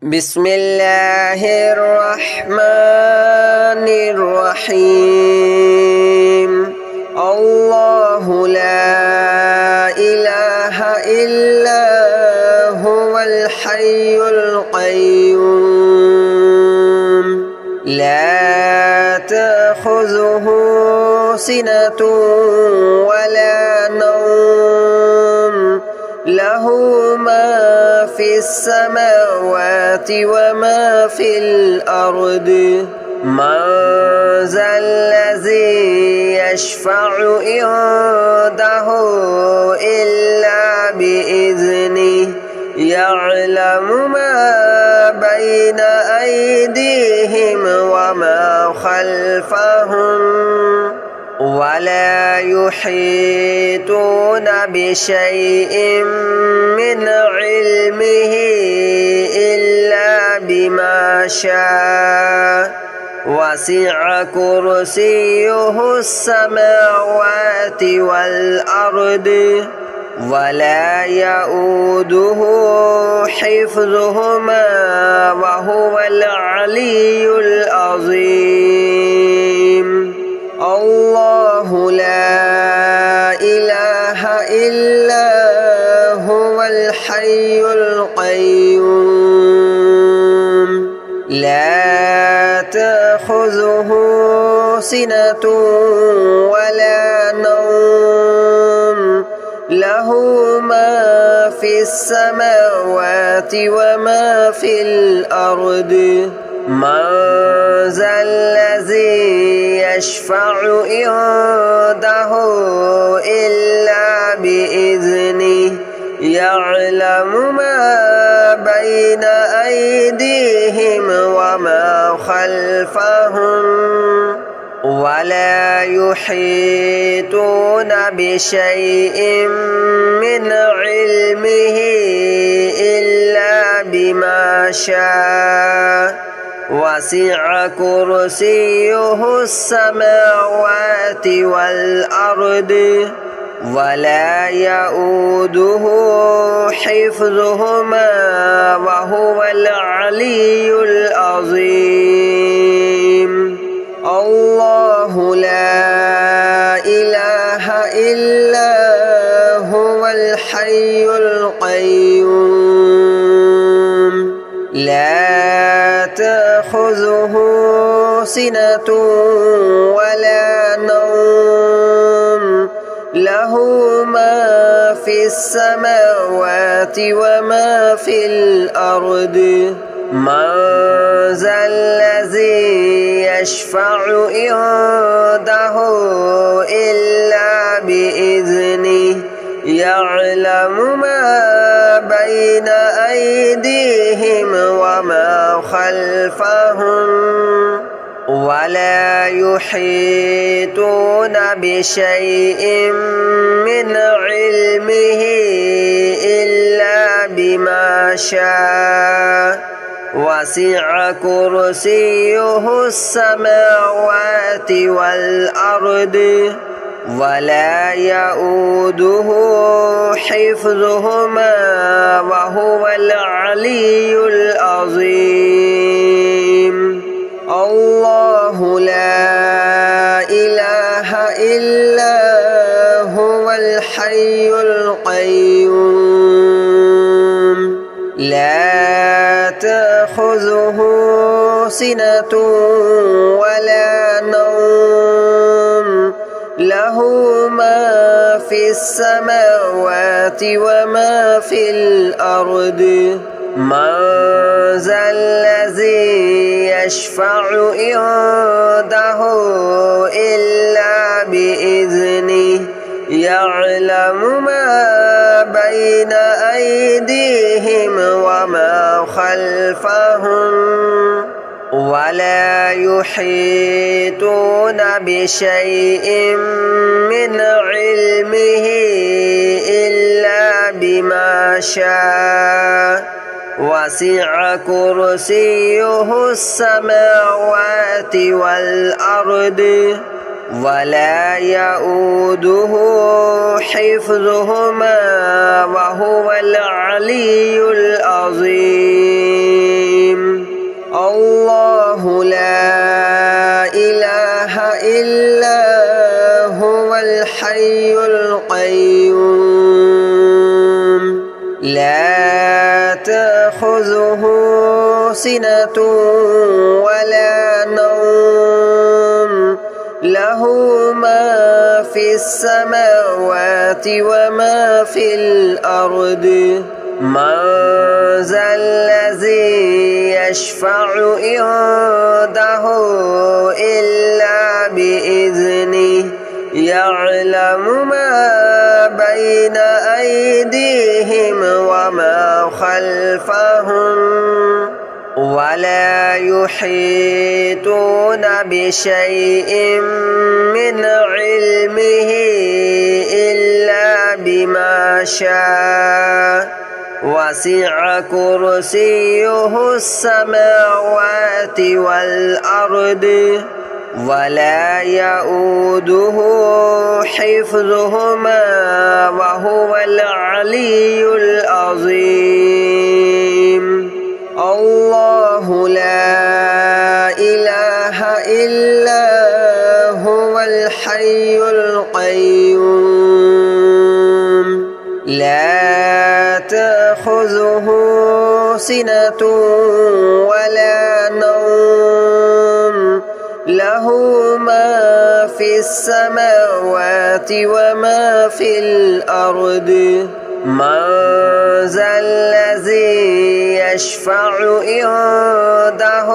بسم الله الرحمن الرحيم الله لا إله إلا هو الحي القيوم لا تأخذه سنة ولا نوم له ما في السماوات وما في الأرض من ذا الذي يشفع عنده إلا بإذنه يعلم ما بين أيديهم وما خلفهم ولا يحيطون بشيء من علمه إلا بما شاء وسع كرسيه السماوات والأرض ولا يؤوده حفظهما وهو العلي العظيم الله لا إله إلا هو الحي القيوم لا تأخذه سنة ولا نوم له ما في السماوات وما في الأرض من ذا الذي يشفع عنده إلا بإذنه يعلم ما بين أيديهم وما خلفهم ولا يحيطون بشيء من علمه إلا بما شاء وسع كرسيه السماوات والأرض ولا يؤوده حفظهما وهو العلي العظيم الله لا إله إلا هو الحي القيوم لا تأخذه سنة ولا نوم له ما في السماوات وما في الأرض من ذا الذي يشفع عنده إلا بإذنه يعلم ما بين أيديهم وما خلفهم ولا يحيطون بشيء من علمه إلا بما شاء وسع كرسيه السماوات والأرض ولا يؤوده حفظهما وهو العلي العظيم الله لا إله إلا هو الحي القيوم لا تأخذه سنة ولا نوم له ما في السماوات وما في الأرض من ذا الذي يشفع عنده إلا بإذنه يعلم ما بين أيديهم وما خلفهم ولا يحيطون بشيء من علمه إلا بما شاء وسع كرسيه السماوات والأرض ولا يؤوده حفظهما وهو العلي العظيم. تأخذه سنة ولا نوم له ما في السماوات وما في الأرض من ذا الذي يشفع عنده إلا بإذنه يعلم ما بين أيديهم وما خلفهم ولا يحيطون بشيء من علمه إلا بما شاء وسع كرسيه السماوات والأرض ولا يؤوده حفظهما وهو العلي العظيم الله لا إله إلا هو الحي القيوم لا تأخذه سنة ولا نوم له ما في السماوات وما في الأرض من ذا الذي يشفع عنده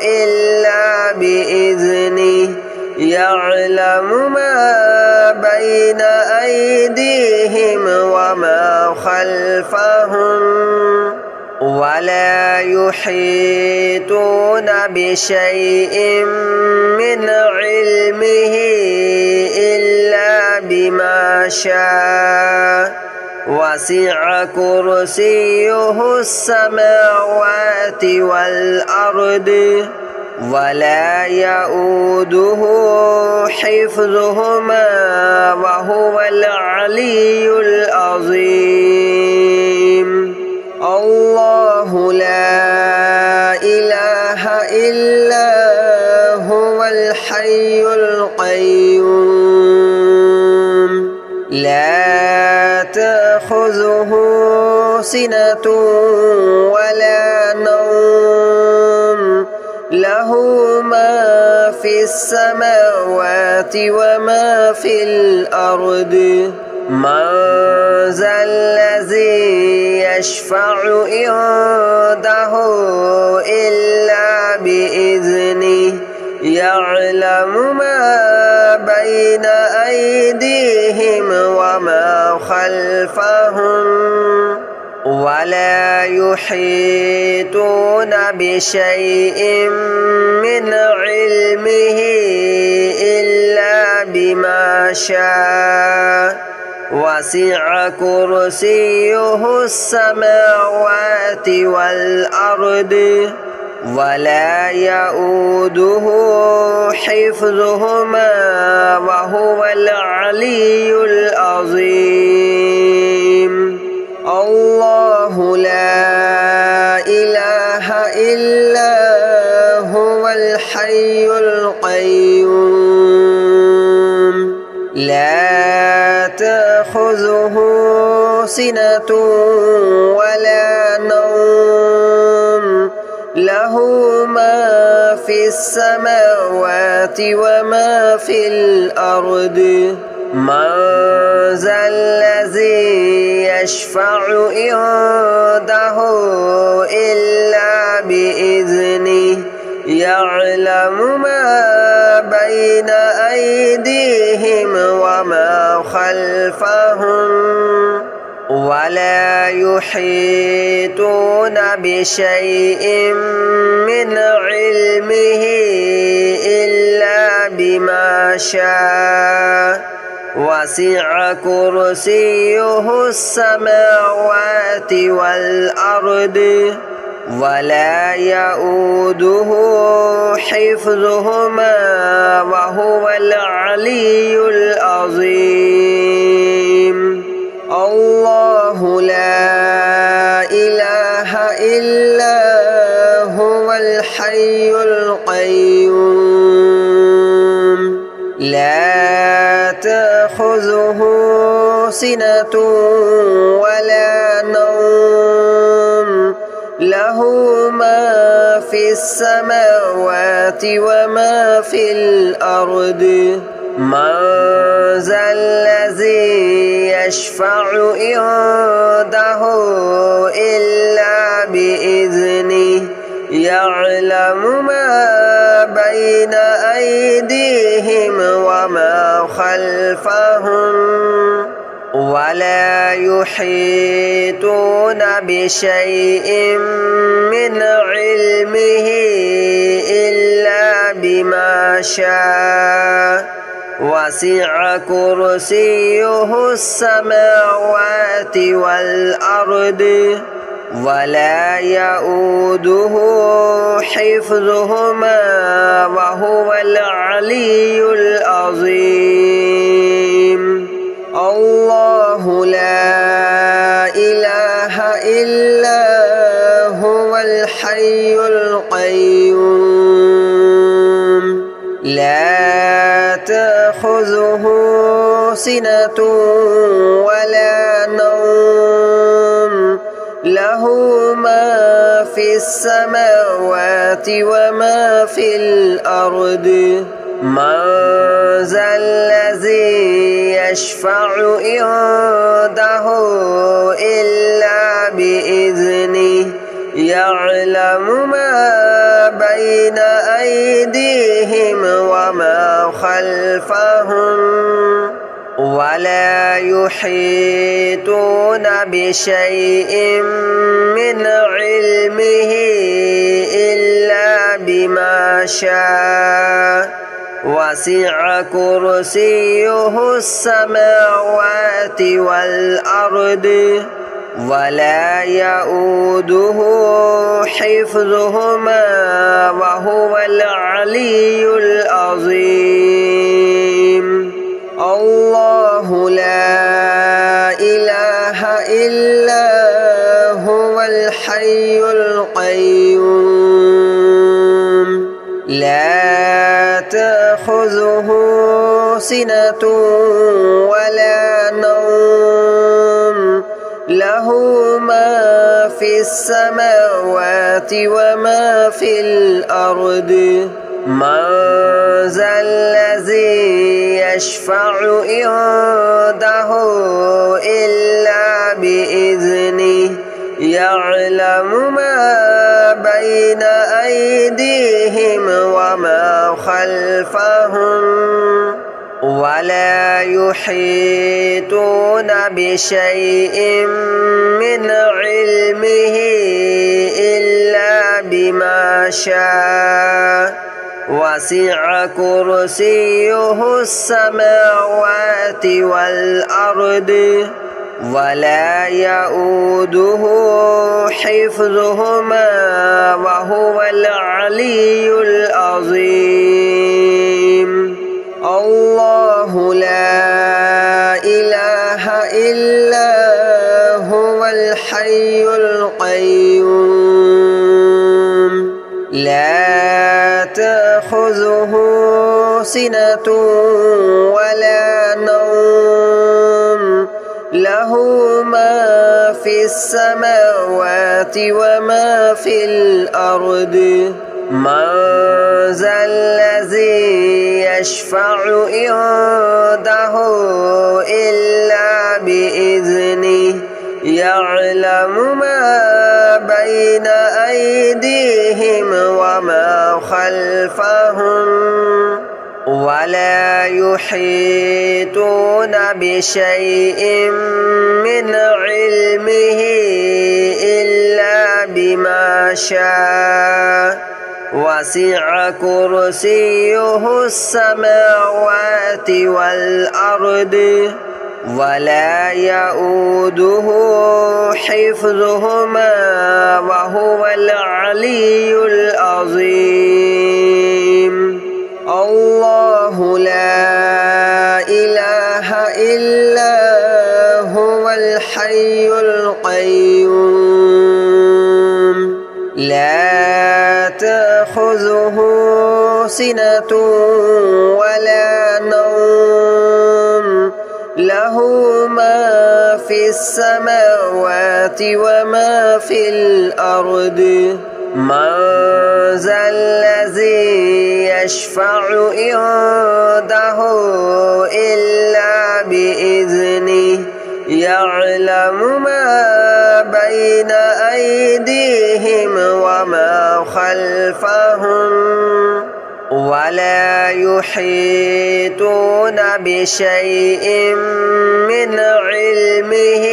إلا بإذنه يعلم ما بين أيديهم وما خلفهم ولا يحيطون بشيء من علمه إلا بما شاء وسع كرسيه السماوات والأرض ولا يؤوده حفظهما وهو العلي العظيم الله لا إله إلا هو الحي القيوم لا تأخذه سنة ولا نوم له ما في السماوات وما في الأرض من ذا الذي يشفع عنده إلا بإذنه يعلم ما بين أيديهم وما خلفهم ولا يحيطون بشيء من علمه إلا بما شاء وسع كرسيه السماوات والأرض ولا يؤوده حفظهما وهو العلي العظيم الله لا إله إلا هو الحي القيوم لا تأخذه سنة ولا نوم له ما في السماوات وما في الأرض من ذا الذي يشفع عنده إلا بإذنه يعلم ما بين أيديهم وما خلفهم ولا يحيطون بشيء من علمه إلا بما شاء وسع كرسيه السماوات والأرض ولا يؤوده حفظهما وهو العلي العظيم الله لا إله إلا هو الحي القيوم لا تأخذه سنة ولا نوم له له ما في السماوات وما في الأرض من ذا الذي يشفع عنده إلا بإذنه يعلم ما بين أيديهم وما خلفهم ولا يحيطون بشيء من علمه إلا بما شاء وسع كرسيه السماوات والأرض ولا يؤوده حفظهما وهو العلي العظيم الله لا إله إلا هو الحي القيوم لا تأخذه سنة ولا نوم له ما في السماوات وما في الأرض من ذا الذي يشفع عنده إلا بإذنه يعلم ما بين أيديهم وما خلفهم ولا يحيطون بشيء من علمه إلا بما شاء وسع كرسيه السماوات والأرض ولا يؤوده حفظهما وهو العلي العظيم الله لا إله إلا هو الحي القيوم لا تأخذه سنة ولا نوم له ما في السماوات وما في الأرض من ذا الذي يشفع عنده إلا بإذنه يعلم ما بين أيديهم وما خلفهم ولا يحيطون بشيء من علمه إلا بما شاء وسع كرسيه السماوات والأرض ولا يؤوده حفظهما وهو العلي العظيم الله لا إله إلا هو الحي القيوم لا تأخذه سنة ولا نوم له ما في السماوات وما في الأرض من ذا الذي يشفع عنده إلا بإذنه يعلم ما بين أيديهم وما خلفهم ولا يحيطون بشيء من علمه إلا بما شاء وسع كرسيه السماوات والأرض ولا يؤوده حفظهما وهو العلي العظيم الله لا إله إلا هو الحي القيوم لا تأخذه سنة ولا نوم له له ما في السماوات وما في الأرض من ذا الذي يشفع عنده إلا بإذنه يعلم ما بين أيديهم وما خلفهم ولا يحيطون بشيء من علمه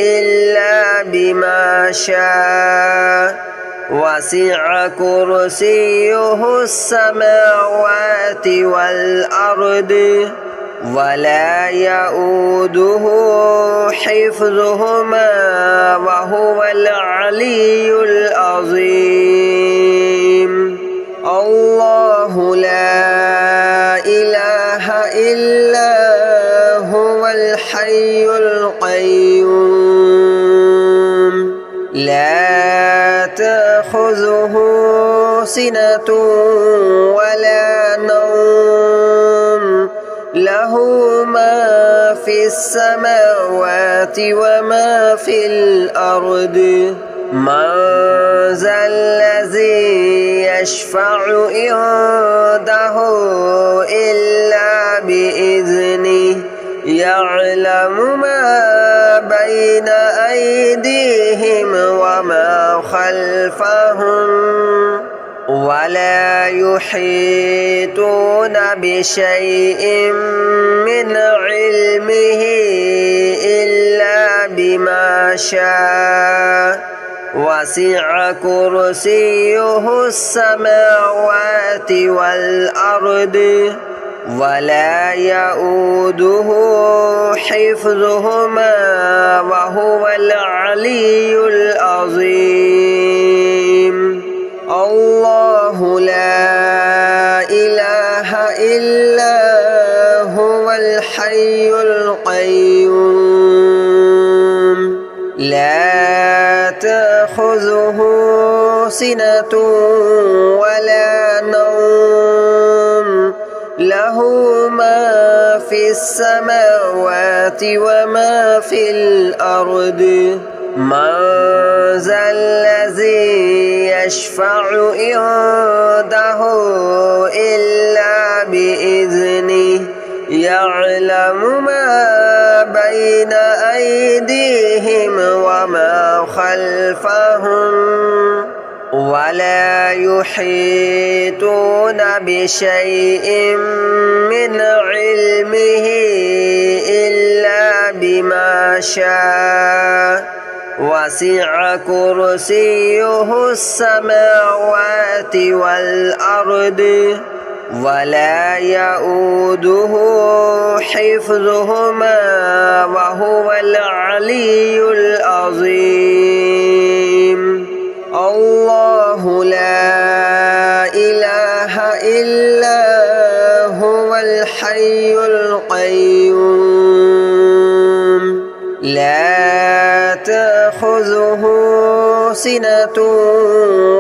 إلا بما شاء وسع كرسيه السماوات والأرض ولا يؤوده حفظهما وهو العلي العظيم الله لا إله إلا هو الحي القيوم لا تأخذه سنة ولا نوم له ما في السماوات وما في الأرض من ذا الذي يشفع عنده إلا بإذنه يعلم ما بين أيديهم وما خلفهم ولا يحيطون بشيء من علمه إلا بما شاء وسع كرسيه السماوات والأرض ولا يؤوده حفظهما وهو العلي العظيم الله لا إله إلا هو الحي القيوم لا تأخذه سنة ولا نوم له ما في السماوات وما في الأرض من ذا الذي يشفع عنده إلا بإذنه يعلم ما بين أيديهم وما خلفهم ولا يحيطون بشيء من علمه إلا بما شاء وسع كرسيه السماوات والأرض ولا يؤوده حفظهما وهو العلي العظيم الله لا إله إلا هو الحي القيوم لا تأخذه سنة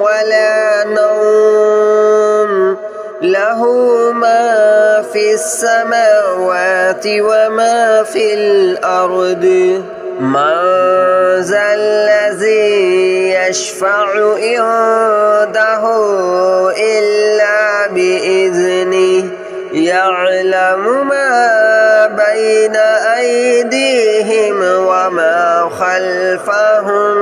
ولا نوم له ما في السماوات وما في الأرض من ذا الذي يشفع عنده إلا بإذنه يعلم ما بين أيديهم وما خلفهم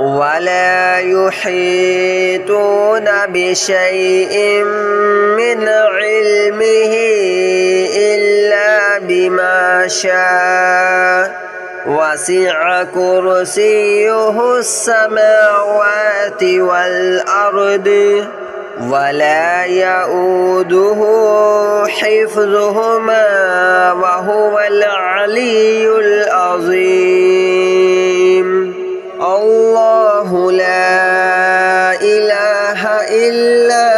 ولا يحيطون بشيء من علمه إلا بما شاء وسع كرسيه السماوات والأرض ولا يؤوده حفظهما وهو العلي العظيم الله لا إله إلا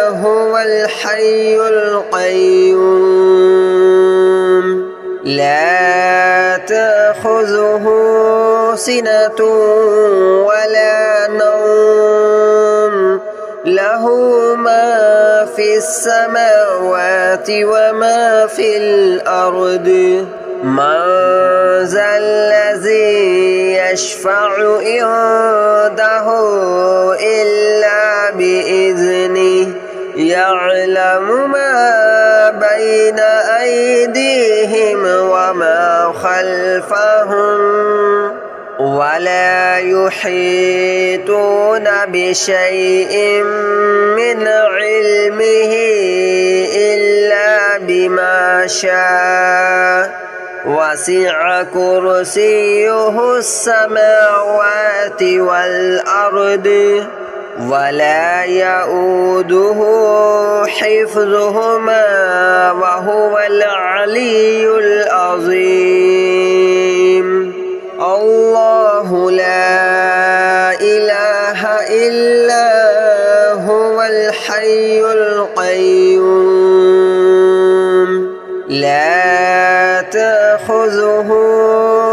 هو الحي القيوم لا تأخذه سنة ولا نوم له ما في السماوات وما في الأرض من ذا الذي يشفع عنده إلا بإذنه يعلم ما بين أيديهم وما خلفهم ولا يحيطون بشيء من علمه إلا بما شاء وسع كرسيه السماوات والأرض ولا يؤوده حفظهما وهو العلي العظيم الله لا إله إلا هو الحي القيوم لا تأخذه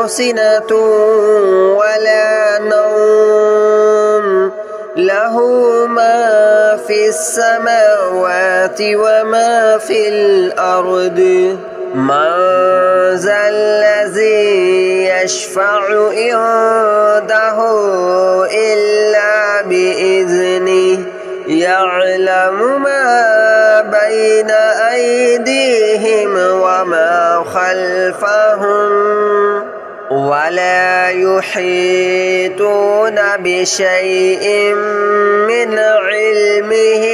سنة ولا نوم له ما في السماوات وما في الأرض من ذا الذي يشفع عنده إلا بإذنه يعلم ما بين أيديهم وما خلفهم ولا يحيطون بشيء من علمه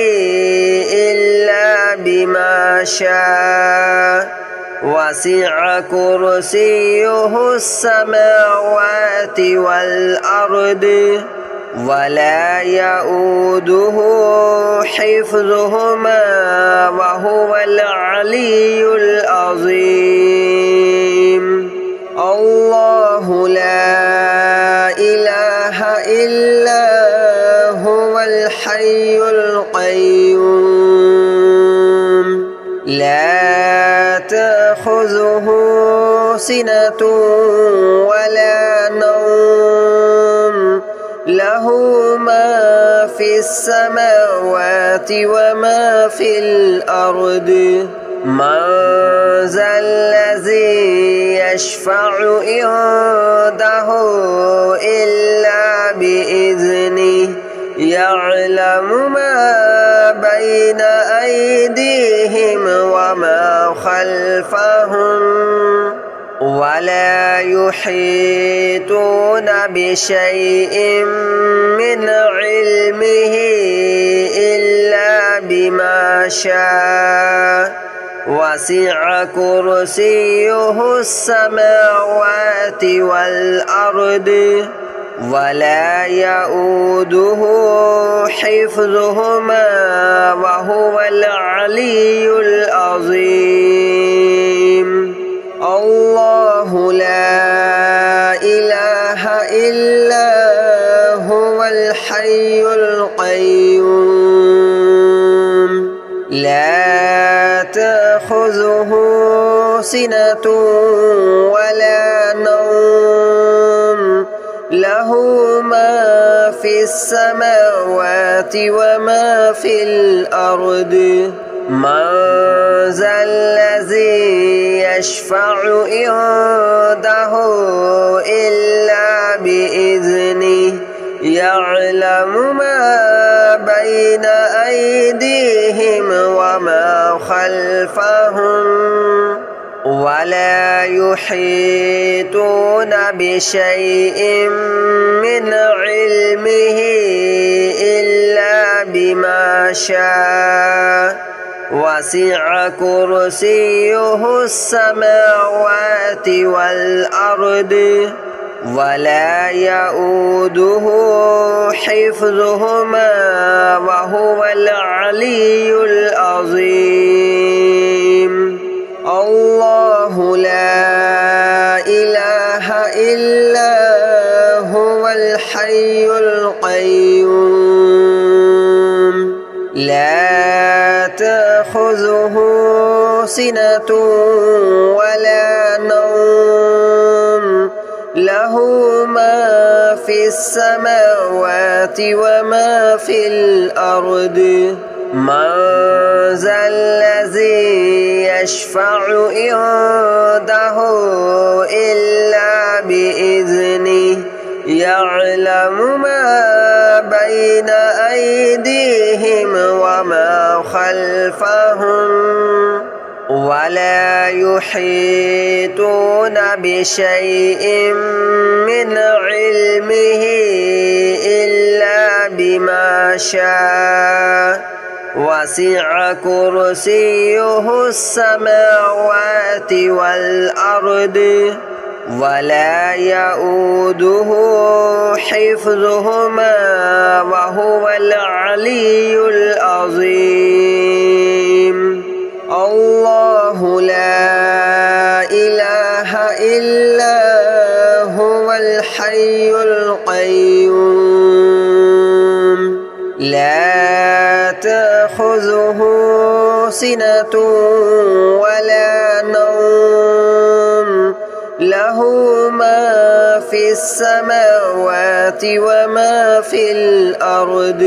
إلا بما شاء وسع كرسيه السماوات والأرض ولا يؤوده حفظهما وهو العلي العظيم الله لا إله إلا هو الحي القيوم لا تأخذه سنة ولا نوم له ما في السماوات وما في الأرض من ذا الذي يشفع عنده إلا بإذنه يعلم ما بين أيديهم وما خلفهم ولا يحيطون بشيء من علمه إلا بما شاء وسع كرسيه السماوات والأرض ولا يؤوده حفظهما وهو العلي العظيم الله لا إله إلا هو الحي القيوم لا تأخذه سنة ولا نوم له ما في السماوات وما في الأرض من ذا الذي يشفع عنده إلا بإذنه يعلم ما بين أيديهم وما خلفهم ولا يحيطون بشيء من علمه إلا بما شاء وسع كرسيه السماوات والأرض ولا يؤوده حفظهما وهو العلي العظيم الله لا إله إلا هو الحي القيوم لا تأخذه سنة ولا نوم له ما في السماوات وما في الأرض من ذا الذي يشفع عنده إلا بإذنه يعلم ما بين أيديهم وما خلفهم ولا يحيطون بشيء من علمه إلا بما شاء وسع كرسيه السماوات والأرض ولا يؤوده حفظهما وهو العلي العظيم الله لا إله إلا هو الحي القيوم لا تأخذه سنة ولا نوم له ما في السماوات وما في الأرض